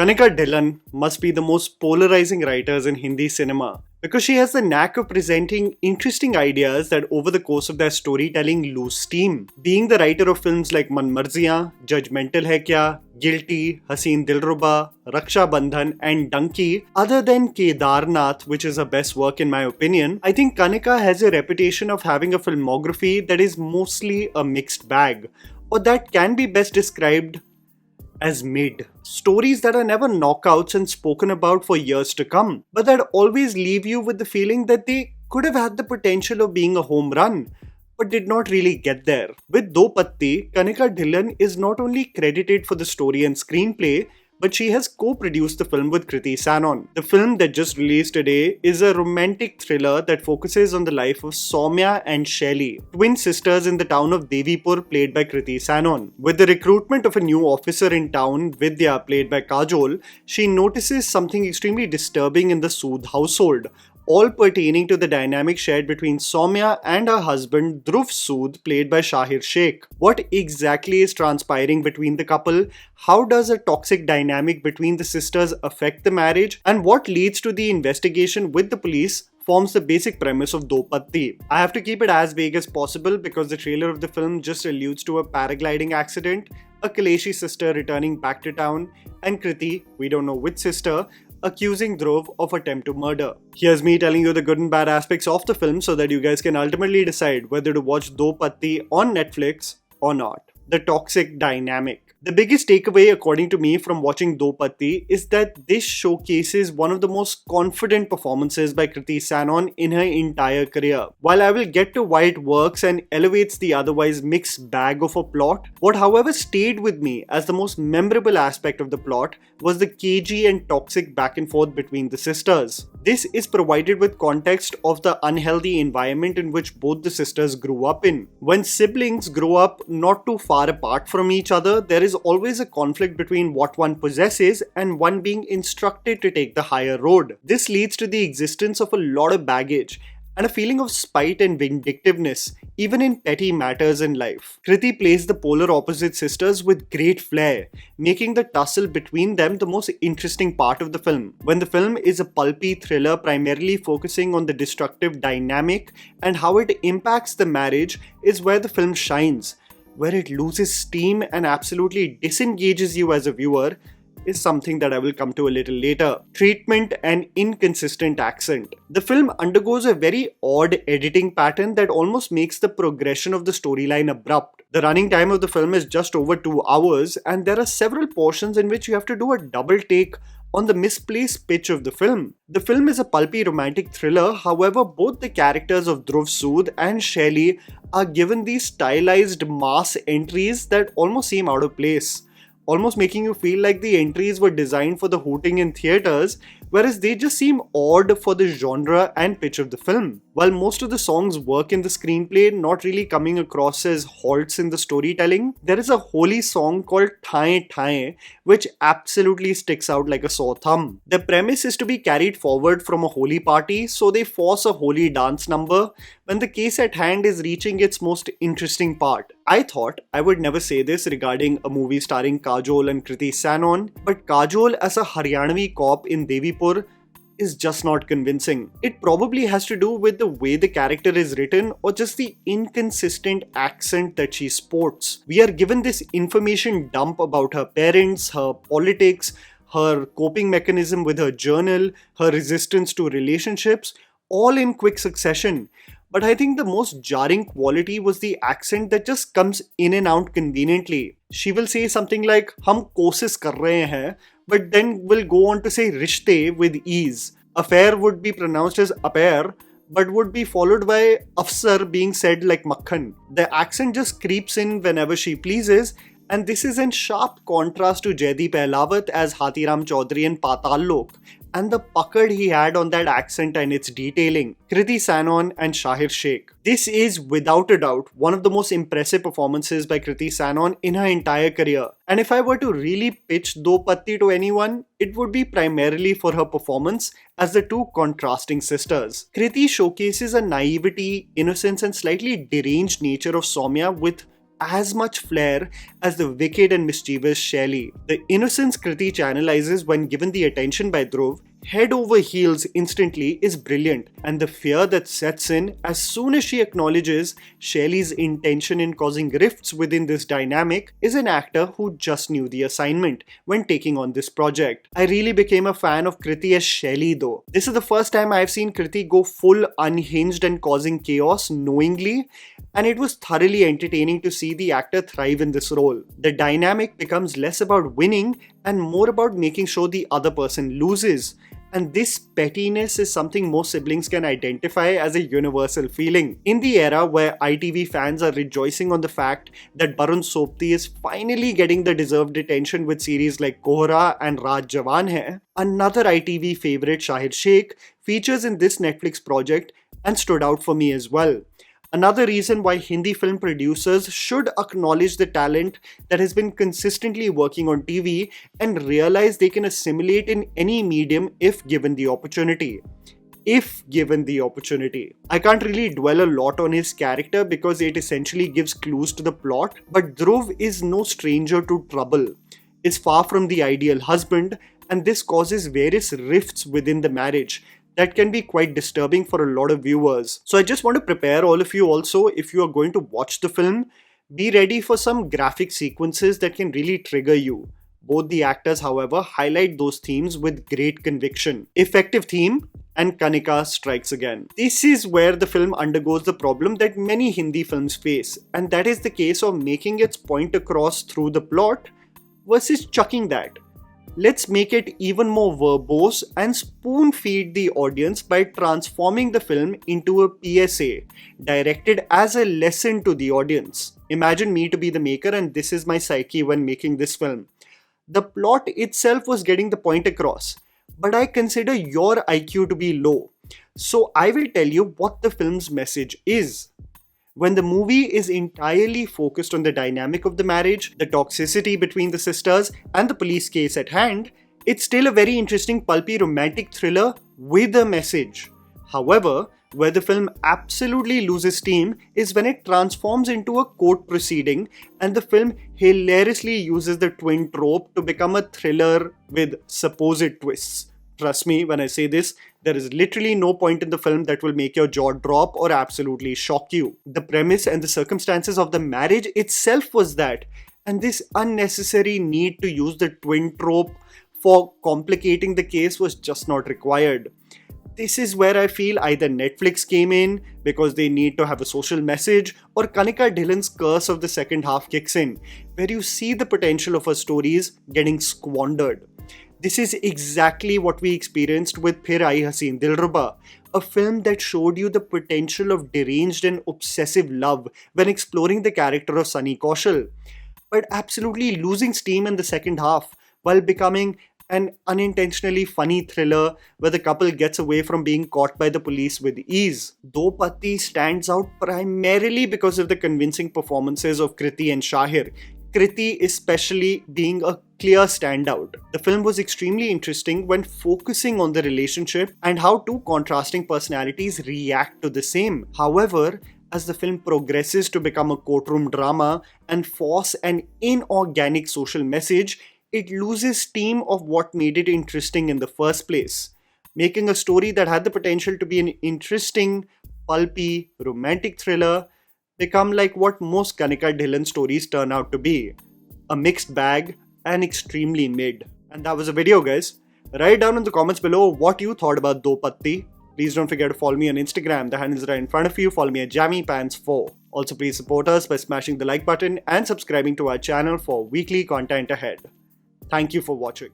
Kanika Dhillon must be the most polarizing writers in Hindi cinema because she has the knack of presenting interesting ideas that over the course of their storytelling lose steam. Being the writer of films like Man Marziyan, Judgmental Hai Kya, Guilty, Haseen Dilruba, Raksha Bandhan and Donkey, other than Kedarnath, which is her best work in my opinion, I think Kanika has a reputation of having a filmography that is mostly a mixed bag, or that can be best described as mid. Stories that are never knockouts and spoken about for years to come, but that always leave you with the feeling that they could have had the potential of being a home run, but did not really get there. With Do Patti, Kanika Dhillon is not only credited for the story and screenplay, but she has co-produced the film with Kriti Sanon. The film that just released today is a romantic thriller that focuses on the life of Soumya and Shelly, twin sisters in the town of Devipur played by Kriti Sanon. With the recruitment of a new officer in town, Vidya played by Kajol, she notices something extremely disturbing in the Sood household, all pertaining to the dynamic shared between Soumya and her husband Dhruv Sood played by Shaheer Sheikh. What exactly is transpiring between the couple? How does a toxic dynamic between the sisters affect the marriage? And what leads to the investigation with the police forms the basic premise of Do Patti. I have to keep it as vague as possible because the trailer of the film just alludes to a paragliding accident, a Kaleshi sister returning back to town, and Kriti, we don't know which sister, accusing Dhruv of attempt to murder. Here's me telling you the good and bad aspects of the film so that you guys can ultimately decide whether to watch Do Patti on Netflix or not. The toxic dynamic. The biggest takeaway according to me from watching Do Patti is that this showcases one of the most confident performances by Kriti Sanon in her entire career. While I will get to why it works and elevates the otherwise mixed bag of a plot, what however stayed with me as the most memorable aspect of the plot was the cagey and toxic back and forth between the sisters. This is provided with context of the unhealthy environment in which both the sisters grew up in. When siblings grow up not too far apart from each other, there is always a conflict between what one possesses and one being instructed to take the higher road. This leads to the existence of a lot of baggage and a feeling of spite and vindictiveness, even in petty matters in life. Kriti plays the polar opposite sisters with great flair, making the tussle between them the most interesting part of the film. When the film is a pulpy thriller primarily focusing on the destructive dynamic and how it impacts the marriage is where the film shines. Where it loses steam and absolutely disengages you as a viewer is something that I will come to a little later. Treatment and inconsistent accent. The film undergoes a very odd editing pattern that almost makes the progression of the storyline abrupt. The running time of the film is just over 2 hours and there are several portions in which you have to do a double take on the misplaced pitch of the film. The film is a pulpy romantic thriller, however both the characters of Dhruv Sood and Shelly are given these stylized mass entries that almost seem out of place, almost making you feel like the entries were designed for the hooting in theatres, whereas they just seem odd for the genre and pitch of the film. While most of the songs work in the screenplay, not really coming across as halts in the storytelling, there is a holy song called Thaye Thaye, which absolutely sticks out like a sore thumb. The premise is to be carried forward from a holy party, so they force a holy dance number when the case at hand is reaching its most interesting part. I thought I would never say this regarding a movie starring Kajol and Kriti Sanon, but Kajol as a Haryanavi cop in Devipur is just not convincing. It probably has to do with the way the character is written or just the inconsistent accent that she sports. We are given this information dump about her parents, her politics, her coping mechanism with her journal, her resistance to relationships, all in quick succession. But I think the most jarring quality was the accent that just comes in and out conveniently. She will say something like, "Hum kosas kar rahe hain," but then will go on to say rishte with ease. Affair would be pronounced as affair, but would be followed by afsar being said like makhan. The accent just creeps in whenever she pleases, and this is in sharp contrast to Jaideep Ahlawat as Hathiram Chaudhary in Patal Lok, and the pucker he had on that accent and its detailing. Kriti Sanon and Shaheer Sheikh. This is without a doubt one of the most impressive performances by Kriti Sanon in her entire career. And if I were to really pitch Do Patti to anyone, it would be primarily for her performance as the two contrasting sisters. Kriti showcases a naivety, innocence and slightly deranged nature of Soumya with as much flair as the wicked and mischievous Shelley. The innocence Kriti channelizes when given the attention by Dhruv, head over heels instantly, is brilliant, and the fear that sets in as soon as she acknowledges Shelley's intention in causing rifts within this dynamic is an actor who just knew the assignment when taking on this project. I really became a fan of Kriti as Shelley though. This is the first time I've seen Kriti go full unhinged and causing chaos knowingly, and it was thoroughly entertaining to see the actor thrive in this role. The dynamic becomes less about winning and more about making sure the other person loses. And this pettiness is something most siblings can identify as a universal feeling. In the era where ITV fans are rejoicing on the fact that Barun Sobti is finally getting the deserved attention with series like Kohra and Raj Jawan Hai, another ITV favourite, Shaheer Sheikh, features in this Netflix project and stood out for me as well. Another reason why Hindi film producers should acknowledge the talent that has been consistently working on TV and realize they can assimilate in any medium if given the opportunity. If given the opportunity. I can't really dwell a lot on his character because it essentially gives clues to the plot, but Dhruv is no stranger to trouble, is far from the ideal husband, and this causes various rifts within the marriage that can be quite disturbing for a lot of viewers. So I just want to prepare all of you also, if you are going to watch the film, be ready for some graphic sequences that can really trigger you. Both the actors, however, highlight those themes with great conviction. Effective theme, and Kanika strikes again. This is where the film undergoes the problem that many Hindi films face, and that is the case of making its point across through the plot versus chucking that. Let's make it even more verbose and spoon feed the audience by transforming the film into a PSA, directed as a lesson to the audience. Imagine me to be the maker and this is my psyche when making this film. The plot itself was getting the point across, but I consider your IQ to be low. So I will tell you what the film's message is. When the movie is entirely focused on the dynamic of the marriage, the toxicity between the sisters, and the police case at hand, it's still a very interesting pulpy romantic thriller with a message. However, where the film absolutely loses steam is when it transforms into a court proceeding and the film hilariously uses the twin trope to become a thriller with supposed twists. Trust me when I say this, there is literally no point in the film that will make your jaw drop or absolutely shock you. The premise and the circumstances of the marriage itself was that, and this unnecessary need to use the twin trope for complicating the case was just not required. This is where I feel either Netflix came in because they need to have a social message, or Kanika Dhillon's curse of the second half kicks in, where you see the potential of her stories getting squandered. This is exactly what we experienced with Phir Aayi Haseen Dilruba, a film that showed you the potential of deranged and obsessive love when exploring the character of Sunny Kaushal, but absolutely losing steam in the second half while becoming an unintentionally funny thriller where the couple gets away from being caught by the police with ease. Though Patti stands out primarily because of the convincing performances of Kriti and Shaheer, Kriti especially being a clear standout. The film was extremely interesting when focusing on the relationship and how two contrasting personalities react to the same. However, as the film progresses to become a courtroom drama and force an inorganic social message, it loses steam of what made it interesting in the first place, making a story that had the potential to be an interesting, pulpy, romantic thriller become like what most Kanika Dhillon stories turn out to be, a mixed bag and extremely mid. And that was a video, guys. Write down in the comments below what you thought about Do Patti. Please don't forget to follow me on Instagram, the handle is right in front of you. Follow me at JammyPants4. Also, please support us by smashing the like button and subscribing to our channel for weekly content ahead. Thank you for watching.